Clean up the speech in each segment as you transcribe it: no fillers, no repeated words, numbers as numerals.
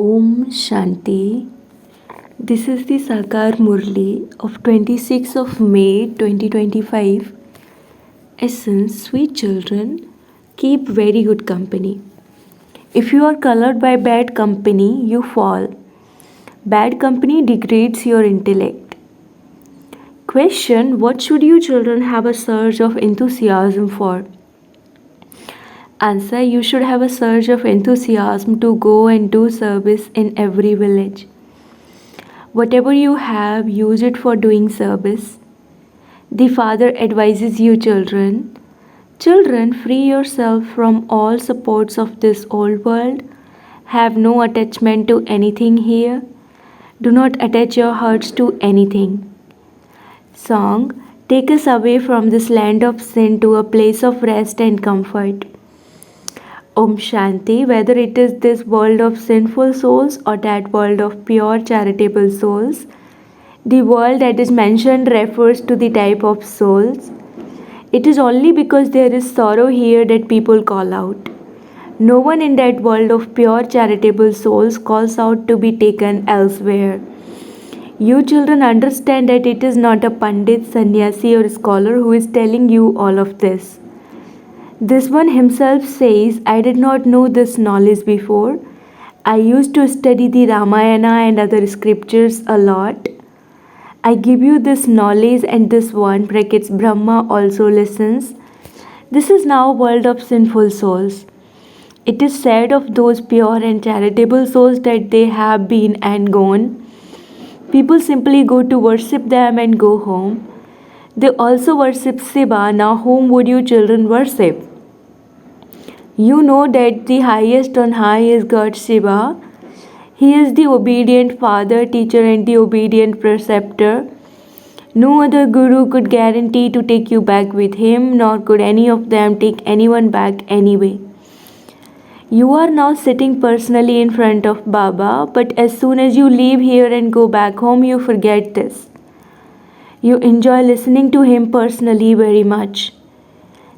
Om Shanti. This is the Sakar Murli of 26th of May 2025. Essence, sweet children, keep very good company. If you are colored by bad company, you fall. Bad company degrades your intellect. Question: what should you children have a surge of enthusiasm for? Answer: you should have a surge of enthusiasm to go and do service in every village. Whatever you have, use it for doing service. The Father advises you, children. Children, free yourself from all supports of this old world. Have no attachment to anything here. Do not attach your hearts to anything. Song: take us away from this land of sin to a place of rest and comfort. Om Shanti, whether it is this world of sinful souls or that world of pure charitable souls, the world that is mentioned refers to the type of souls. It is only because there is sorrow here that people call out. No one in that world of pure charitable souls calls out to be taken elsewhere. You children understand that it is not a pandit, sannyasi or scholar who is telling you all of this. This one himself says, I did not know this knowledge before. I used to study the Ramayana and other scriptures a lot. I give you this knowledge and this one, brackets Brahma, also listens. This is now a world of sinful souls. It is said of those pure and charitable souls that they have been and gone. People simply go to worship them and go home. They also worship Shiva. Now whom would you children worship? You know that the highest on high is God Shiva. He is the obedient father, teacher and the obedient preceptor. No other guru could guarantee to take you back with him, nor could any of them take anyone back anyway. You are now sitting personally in front of Baba, but as soon as you leave here and go back home, you forget this. You enjoy listening to him personally very much.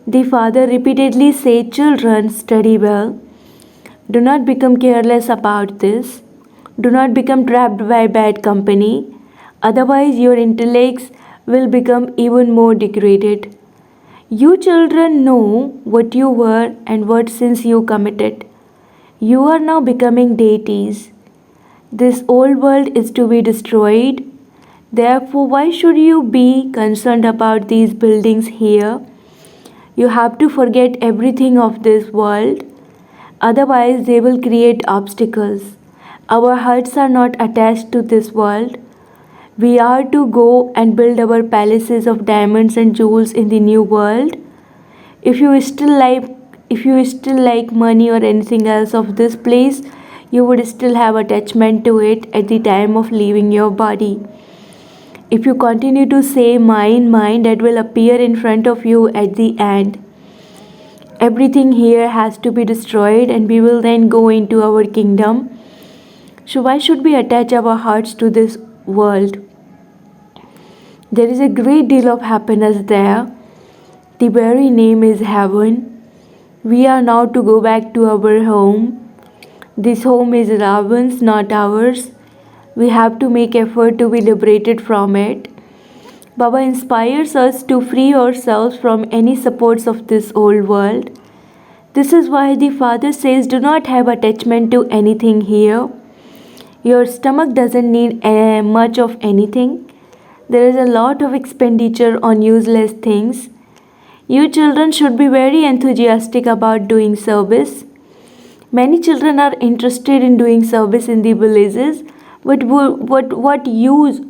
The Father repeatedly said, children, study well. Do not become careless about this. Do not become trapped by bad company. Otherwise, your intellects will become even more degraded. You children know what you were and what sins you committed. You are now becoming deities. This old world is to be destroyed. Therefore, why should you be concerned about these buildings here? You have to forget everything of this world. Otherwise, they will create obstacles. Our hearts are not attached to this world. We are to go and build our palaces of diamonds and jewels in the new world. If you still like money or anything else of this place, you would still have attachment to it at the time of leaving your body. If you continue to say mine, mine, that will appear in front of you at the end. Everything here has to be destroyed and we will then go into our kingdom. So why should we attach our hearts to this world? There is a great deal of happiness there. The very name is heaven. We are now to go back to our home. This home is Ravan's, not ours. We have to make effort to be liberated from it. Baba inspires us to free ourselves from any supports of this old world. This is why the Father says, do not have attachment to anything here. Your stomach doesn't need much of anything. There is a lot of expenditure on useless things. You children should be very enthusiastic about doing service. Many children are interested in doing service in the villages. But what use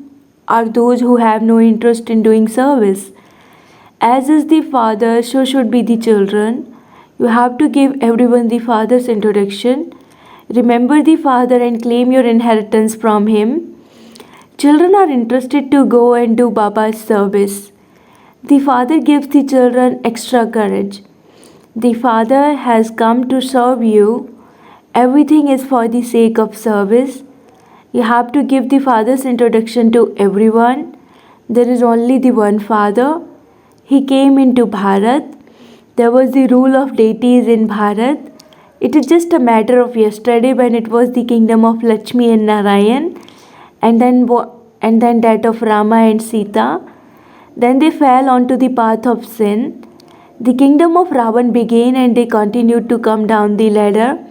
are those who have no interest in doing service? As is the Father, so should be the children. You have to give everyone the Father's introduction. Remember the Father and claim your inheritance from him. Children are interested to go and do Baba's service. The Father gives the children extra courage. The Father has come to serve you. Everything is for the sake of service. You have to give the Father's introduction to everyone. There is only the one Father. He came into Bharat. There was the rule of deities in Bharat. It is just a matter of yesterday when it was the kingdom of Lakshmi and Narayan, and then that of Rama and Sita. Then they fell onto the path of sin. The kingdom of Ravan began and they continued to come down the ladder.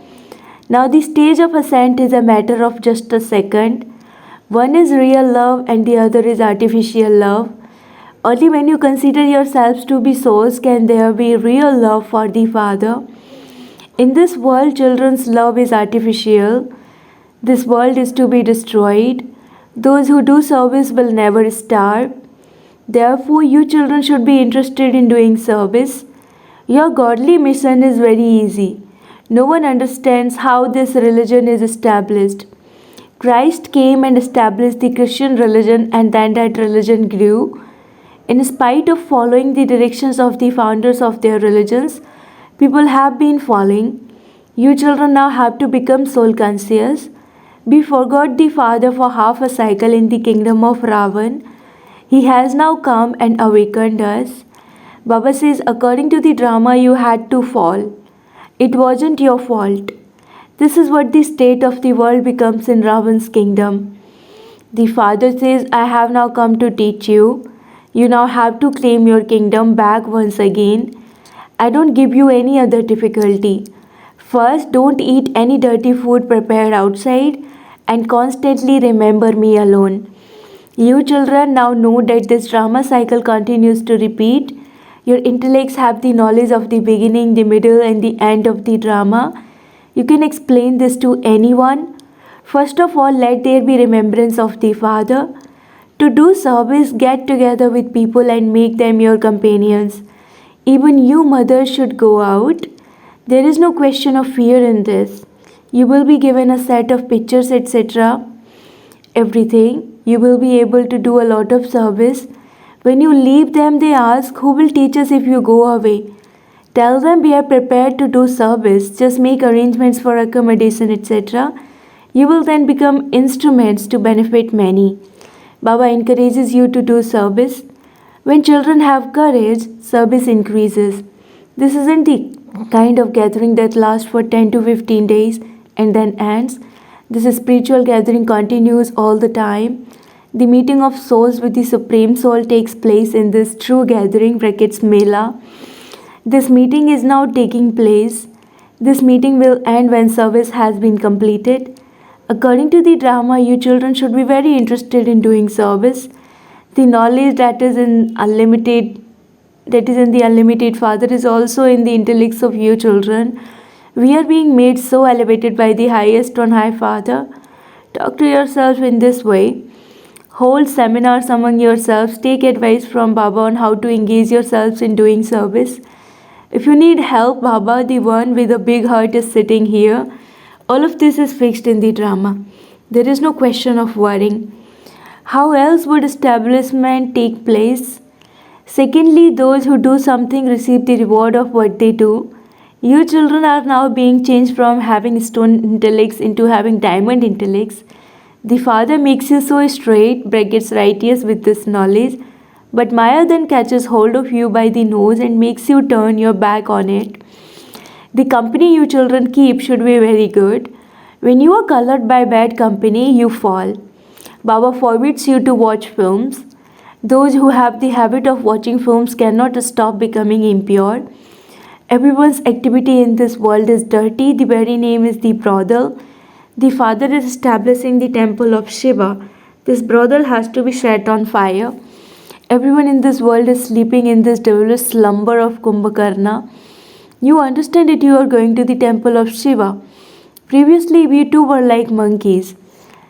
Now the stage of ascent is a matter of just a second. One is real love and the other is artificial love. Only when you consider yourselves to be souls can there be real love for the Father. In this world, children's love is artificial. This world is to be destroyed. Those who do service will never starve. Therefore, you children should be interested in doing service. Your godly mission is very easy. No one understands how this religion is established. Christ came and established the Christian religion, and then that religion grew. In spite of following the directions of the founders of their religions, people have been falling. You children now have to become soul conscious. We forgot the Father for half a cycle in the kingdom of Ravan. He has now come and awakened us. Baba says, according to the drama, you had to fall. It wasn't your fault. This is what the state of the world becomes in Ravan's kingdom. The Father says, I have now come to teach you. You now have to claim your kingdom back once again. I don't give you any other difficulty. First, don't eat any dirty food prepared outside and constantly remember me alone. You children now know that this drama cycle continues to repeat. Your intellects have the knowledge of the beginning, the middle, and the end of the drama. You can explain this to anyone. First of all, let there be remembrance of the Father. To do service, get together with people and make them your companions. Even you mothers should go out. There is no question of fear in this. You will be given a set of pictures, etc. Everything. You will be able to do a lot of service. When you leave them, they ask, who will teach us if you go away? Tell them we are prepared to do service. Just make arrangements for accommodation, etc. You will then become instruments to benefit many. Baba encourages you to do service. When children have courage, service increases. This isn't the kind of gathering that lasts for 10 to 15 days and then ends. This spiritual gathering continues all the time. The meeting of souls with the Supreme Soul takes place in this true gathering, brackets Mela. This meeting is now taking place. This meeting will end when service has been completed. According to the drama, you children should be very interested in doing service. The knowledge that is in the unlimited Father is also in the intellects of you children. We are being made so elevated by the highest on high Father. Talk to yourself in this way. Hold seminars among yourselves. Take advice from Baba on how to engage yourselves in doing service. If you need help, Baba, the one with a big heart, is sitting here. All of this is fixed in the drama. There is no question of worrying. How else would establishment take place? Secondly, those who do something receive the reward of what they do. You children are now being changed from having stone intellects into having diamond intellects. The Father makes you so straight, brackets righteous, with this knowledge. But Maya then catches hold of you by the nose and makes you turn your back on it. The company you children keep should be very good. When you are colored by bad company, you fall. Baba forbids you to watch films. Those who have the habit of watching films cannot stop becoming impure. Everyone's activity in this world is dirty. The very name is the brothel. The Father is establishing the temple of Shiva. This brothel has to be set on fire. Everyone in this world is sleeping in this devilish slumber of Kumbhakarna. You understand that you are going to the temple of Shiva. Previously, we too were like monkeys.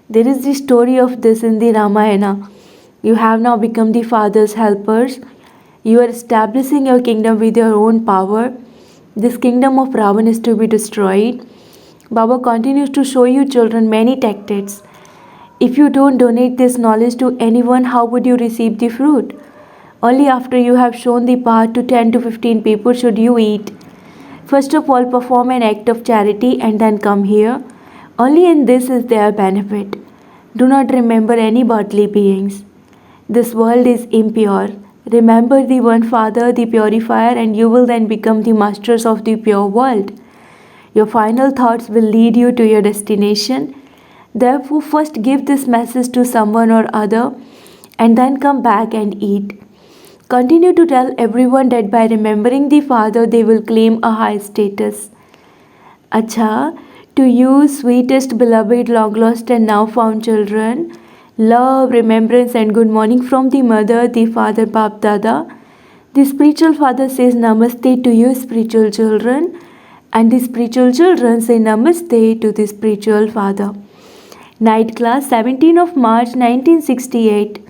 There is the story of this in the Ramayana. You have now become the Father's helpers. You are establishing your kingdom with your own power. This kingdom of Ravan is to be destroyed. Baba continues to show you children many tactics. If you don't donate this knowledge to anyone, how would you receive the fruit? Only after you have shown the path to 10 to 15 people should you eat. First of all, perform an act of charity and then come here. Only in this is there benefit. Do not remember any bodily beings. This world is impure. Remember the one Father, the purifier, and you will then become the masters of the pure world. Your final thoughts will lead you to your destination. Therefore, first give this message to someone or other and then come back and eat. Continue to tell everyone that by remembering the Father, they will claim a high status. Acha, to you, sweetest, beloved, long lost, and now found children, love, remembrance, and good morning from the mother, the father, Bap Dada. The spiritual father says Namaste to you, spiritual children, and the spiritual children say Namaste to the spiritual father. Night class, 17 of March 1968.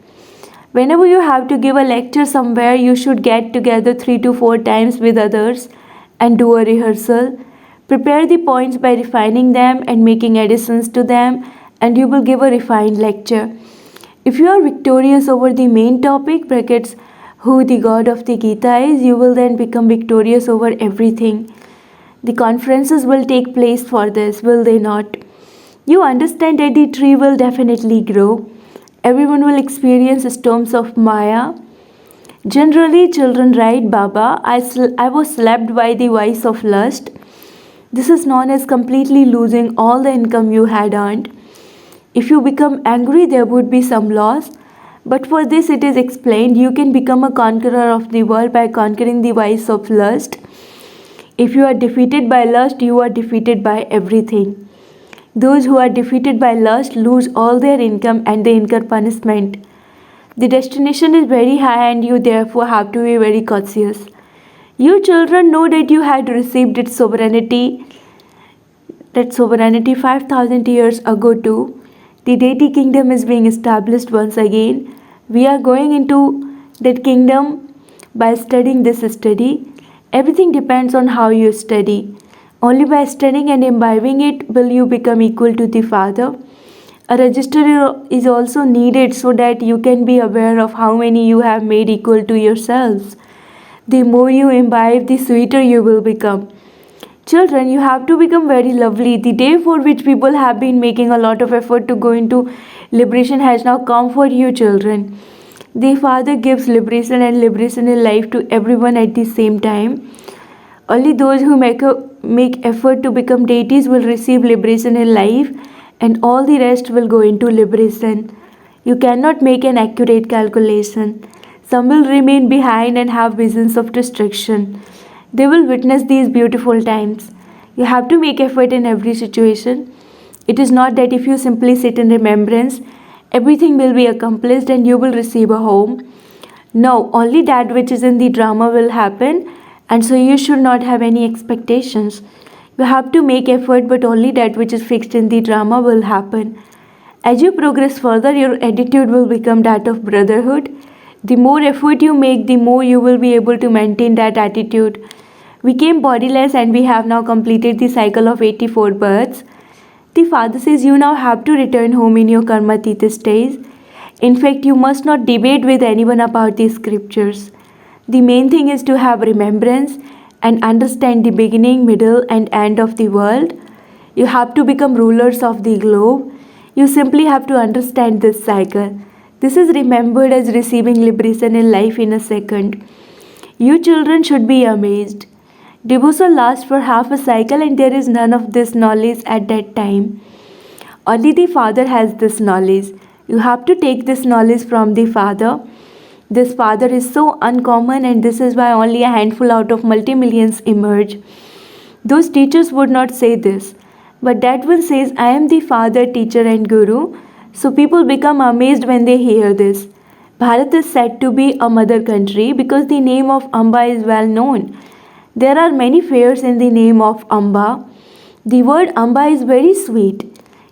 Whenever you have to give a lecture somewhere, you should get together 3 to 4 times with others and do a rehearsal. Prepare the points by refining them and making additions to them, and you will give a refined lecture. If you are victorious over the main topic, brackets, who the God of the Gita is, you will then become victorious over everything. The conferences will take place for this, will they not? You understand that the tree will definitely grow. Everyone will experience storms of Maya. Generally, children write, Baba, I was slapped by the vice of lust. This is known as completely losing all the income you had earned. If you become angry, there would be some loss. But for this, it is explained you can become a conqueror of the world by conquering the vice of lust. If you are defeated by lust, you are defeated by everything. Those who are defeated by lust lose all their income and they incur punishment. The destination is very high and you therefore have to be very cautious. You children know that you had received its sovereignty, 5,000 years ago too. The deity kingdom is being established once again. We are going into that kingdom by studying this study. Everything depends on how you study. Only by studying and imbibing it will you become equal to the Father. A register is also needed so that you can be aware of how many you have made equal to yourselves. The more you imbibe, the sweeter you will become. Children, you have to become very lovely. The day for which people have been making a lot of effort to go into liberation has now come for you, children. The Father gives liberation and liberation in life to everyone at the same time. Only those who make effort to become deities will receive liberation in life, and all the rest will go into liberation. You cannot make an accurate calculation. Some will remain behind and have visions of destruction. They will witness these beautiful times. You have to make effort in every situation. It is not that if you simply sit in remembrance, everything will be accomplished and you will receive a home. No, only that which is in the drama will happen, and so you should not have any expectations. You have to make effort, but only that which is fixed in the drama will happen. As you progress further, your attitude will become that of brotherhood. The more effort you make, the more you will be able to maintain that attitude. We came bodiless and we have now completed the cycle of 84 births. The Father says you now have to return home in your karmatita stage. In fact, you must not debate with anyone about the scriptures. The main thing is to have remembrance and understand the beginning, middle, and end of the world. You have to become rulers of the globe. You simply have to understand this cycle. This is remembered as receiving liberation in life in a second. You children should be amazed. Devotion lasts for half a cycle and there is none of this knowledge at that time. Only the Father has this knowledge. You have to take this knowledge from the Father. This Father is so uncommon and this is why only a handful out of multi-millions emerge. Those teachers would not say this. But that one says, I am the Father, Teacher and Guru. So people become amazed when they hear this. Bharat is said to be a mother country because the name of Amba is well known. There are many fairs in the name of Amba. The word Amba is very sweet.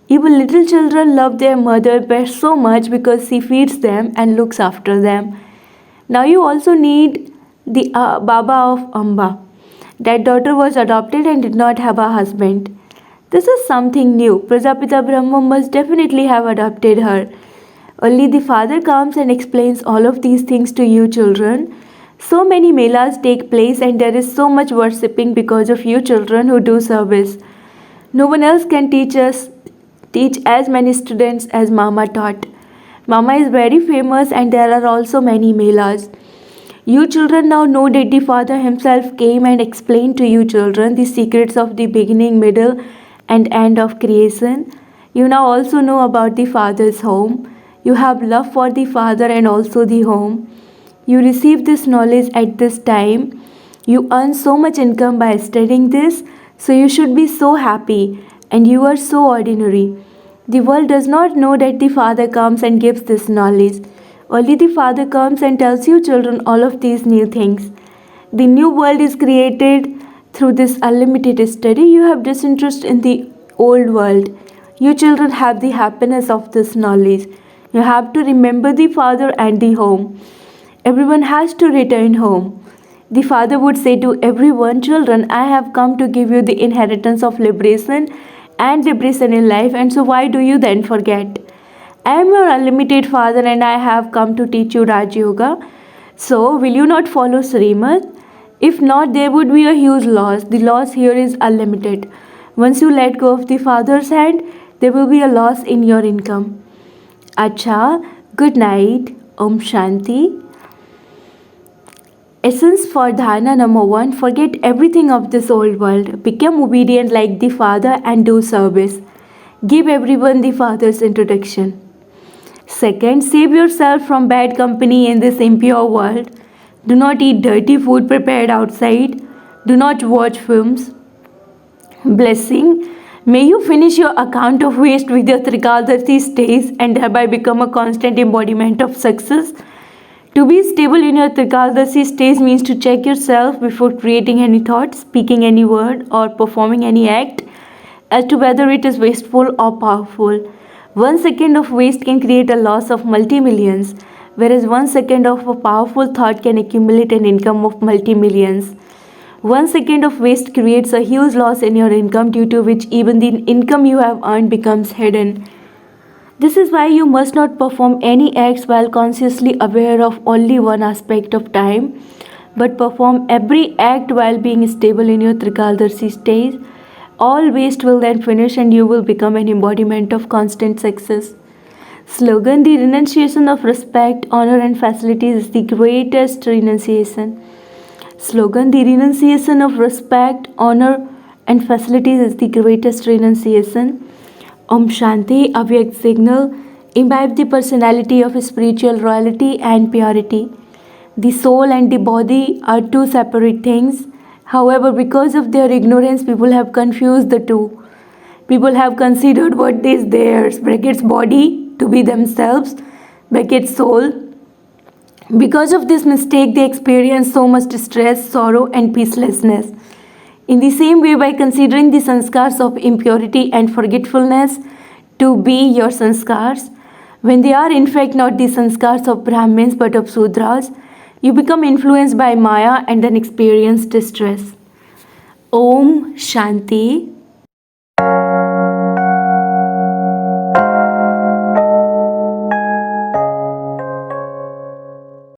Even little children love their mother so much because she feeds them and looks after them. Now you also need the Baba of Amba. That daughter was adopted and did not have a husband. This is something new. Prajapita Brahma must definitely have adopted her. Only the Father comes and explains all of these things to you children. So many melas take place and there is so much worshipping because of you children who do service. No one else can teach as many students as Mama taught. Mama is very famous and there are also many melas. You children now know that the Father Himself came and explained to you children the secrets of the beginning, middle, and end of creation. You now also know about the Father's home. You have love for the Father and also the home. You receive this knowledge at this time. You earn so much income by studying this, so you should be so happy, and you are so ordinary. The world does not know that the Father comes and gives this knowledge. Only the Father comes and tells you children all of these new things. The new world is created through this unlimited study. You have disinterest in the old world. You children have the happiness of this knowledge. You have to remember the Father and the home. Everyone has to return home. The Father would say to everyone, children, I have come to give you the inheritance of liberation and liberation in life, and so why do you then forget? I am your unlimited Father and I have come to teach you Raj Yoga. So, will you not follow Srimad? If not, there would be a huge loss. The loss here is unlimited. Once you let go of the Father's hand, there will be a loss in your income. Acha, good night. Om Shanti. Essence for dharana number 1, forget everything of this old world. Become obedient like the Father and do service. Give everyone the Father's introduction. Second, save yourself from bad company in this impure world. Do not eat dirty food prepared outside. Do not watch films. Blessing, may you finish your account of waste with your Trikaldarshi stays and thereby become a constant embodiment of success. To be stable in your Trikaldarshi stays means to check yourself before creating any thought, speaking any word, or performing any act as to whether it is wasteful or powerful. 1 second of waste can create a loss of multi-millions, whereas 1 second of a powerful thought can accumulate an income of multi-millions. 1 second of waste creates a huge loss in your income, due to which even the income you have earned becomes hidden. This is why you must not perform any acts while consciously aware of only one aspect of time, but perform every act while being stable in your Trikaldarshi stage. All waste will then finish and you will become an embodiment of constant success. Slogan, the renunciation of respect, honor and facilities is the greatest renunciation. Slogan, the renunciation of respect, honor and facilities is the greatest renunciation. Om Shanti, Avyakt signal, imbibe the personality of spiritual royalty and purity. The soul and the body are two separate things. However, because of their ignorance, people have confused the two. People have considered what is theirs, brackets body, to be themselves, brackets soul. Because of this mistake, they experience so much stress, sorrow and peacelessness. In the same way, by considering the sanskars of impurity and forgetfulness to be your sanskars, when they are in fact not the sanskars of Brahmins but of Sudras, you become influenced by Maya and then experience distress. Om Shanti.